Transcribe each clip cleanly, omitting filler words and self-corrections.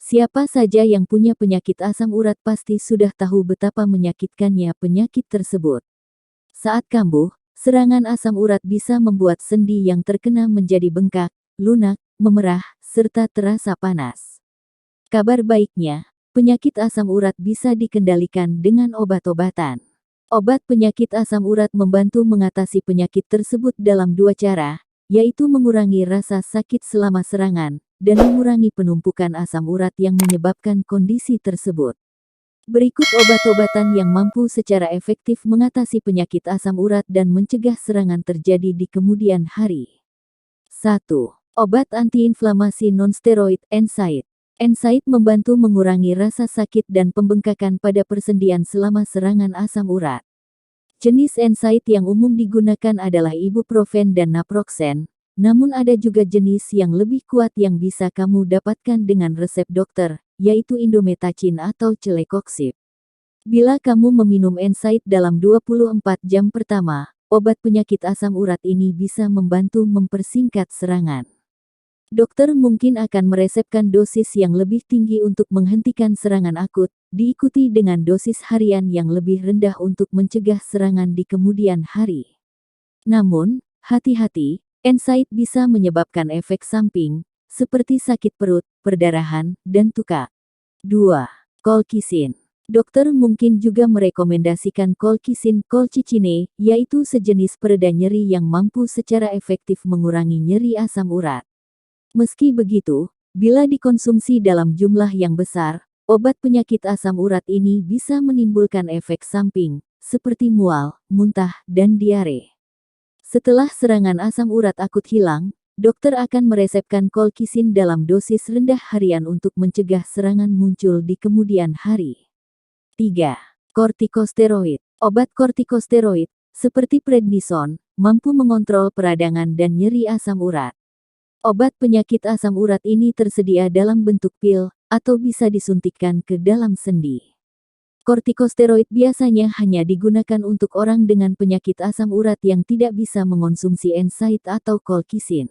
Siapa saja yang punya penyakit asam urat pasti sudah tahu betapa menyakitkannya penyakit tersebut. Saat kambuh, serangan asam urat bisa membuat sendi yang terkena menjadi bengkak, lunak, memerah, serta terasa panas. Kabar baiknya, penyakit asam urat bisa dikendalikan dengan obat-obatan. Obat penyakit asam urat membantu mengatasi penyakit tersebut dalam dua cara, yaitu mengurangi rasa sakit selama serangan, dan mengurangi penumpukan asam urat yang menyebabkan kondisi tersebut. Berikut obat-obatan yang mampu secara efektif mengatasi penyakit asam urat dan mencegah serangan terjadi di kemudian hari. 1. Obat antiinflamasi nonsteroid NSAID. NSAID membantu mengurangi rasa sakit dan pembengkakan pada persendian selama serangan asam urat. Jenis NSAID yang umum digunakan adalah ibuprofen dan naproxen. Namun ada juga jenis yang lebih kuat yang bisa kamu dapatkan dengan resep dokter, yaitu indomethacin atau celecoxib. Bila kamu meminum NSAID dalam 24 jam pertama, obat penyakit asam urat ini bisa membantu mempersingkat serangan. Dokter mungkin akan meresepkan dosis yang lebih tinggi untuk menghentikan serangan akut, diikuti dengan dosis harian yang lebih rendah untuk mencegah serangan di kemudian hari. Namun, hati-hati, NSAID bisa menyebabkan efek samping, seperti sakit perut, perdarahan, dan tukak. 2. Colchicine. Dokter mungkin juga merekomendasikan colchicine, yaitu sejenis pereda nyeri yang mampu secara efektif mengurangi nyeri asam urat. Meski begitu, bila dikonsumsi dalam jumlah yang besar, obat penyakit asam urat ini bisa menimbulkan efek samping, seperti mual, muntah, dan diare. Setelah serangan asam urat akut hilang, dokter akan meresepkan colchicine dalam dosis rendah harian untuk mencegah serangan muncul di kemudian hari. 3. Kortikosteroid. Obat kortikosteroid, seperti prednison, mampu mengontrol peradangan dan nyeri asam urat. Obat penyakit asam urat ini tersedia dalam bentuk pil, atau bisa disuntikkan ke dalam sendi. Kortikosteroid biasanya hanya digunakan untuk orang dengan penyakit asam urat yang tidak bisa mengonsumsi NSAID atau colchicine.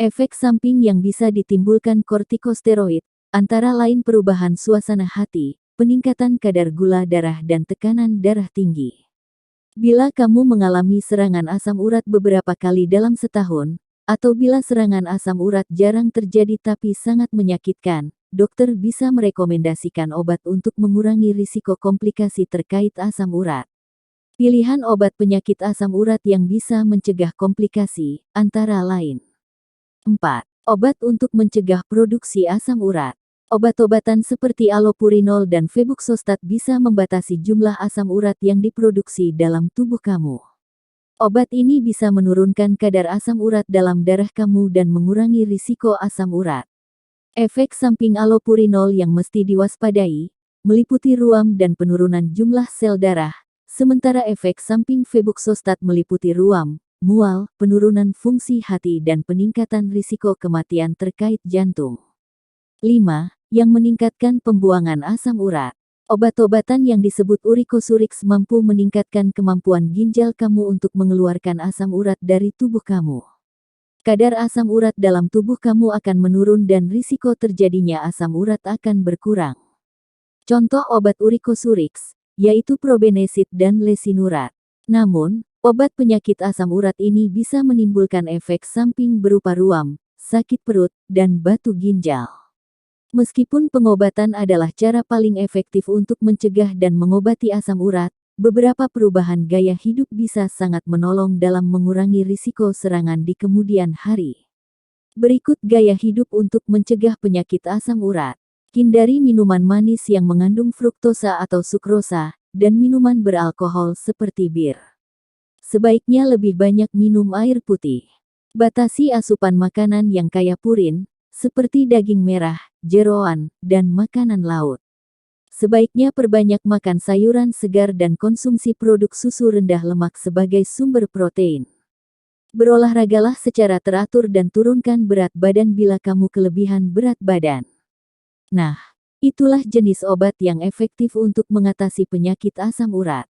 Efek samping yang bisa ditimbulkan kortikosteroid, antara lain perubahan suasana hati, peningkatan kadar gula darah dan tekanan darah tinggi. Bila kamu mengalami serangan asam urat beberapa kali dalam setahun, atau bila serangan asam urat jarang terjadi tapi sangat menyakitkan, dokter bisa merekomendasikan obat untuk mengurangi risiko komplikasi terkait asam urat. Pilihan obat penyakit asam urat yang bisa mencegah komplikasi, antara lain. 4. Obat untuk mencegah produksi asam urat. Obat-obatan seperti allopurinol dan febuxostat bisa membatasi jumlah asam urat yang diproduksi dalam tubuh kamu. Obat ini bisa menurunkan kadar asam urat dalam darah kamu dan mengurangi risiko asam urat. Efek samping allopurinol yang mesti diwaspadai, meliputi ruam dan penurunan jumlah sel darah, sementara efek samping febuxostat meliputi ruam, mual, penurunan fungsi hati dan peningkatan risiko kematian terkait jantung. 5. Yang meningkatkan pembuangan asam urat. Obat-obatan yang disebut urikosurix mampu meningkatkan kemampuan ginjal kamu untuk mengeluarkan asam urat dari tubuh kamu. Kadar asam urat dalam tubuh kamu akan menurun dan risiko terjadinya asam urat akan berkurang. Contoh obat urikosurix, yaitu probenecid dan lesinurat. Namun, obat penyakit asam urat ini bisa menimbulkan efek samping berupa ruam, sakit perut, dan batu ginjal. Meskipun pengobatan adalah cara paling efektif untuk mencegah dan mengobati asam urat, beberapa perubahan gaya hidup bisa sangat menolong dalam mengurangi risiko serangan di kemudian hari. Berikut gaya hidup untuk mencegah penyakit asam urat. Hindari minuman manis yang mengandung fruktosa atau sukrosa, dan minuman beralkohol seperti bir. Sebaiknya lebih banyak minum air putih. Batasi asupan makanan yang kaya purin, seperti daging merah, jeroan, dan makanan laut. Sebaiknya perbanyak makan sayuran segar dan konsumsi produk susu rendah lemak sebagai sumber protein. Berolahragalah secara teratur dan turunkan berat badan bila kamu kelebihan berat badan. Nah, itulah jenis obat yang efektif untuk mengatasi penyakit asam urat.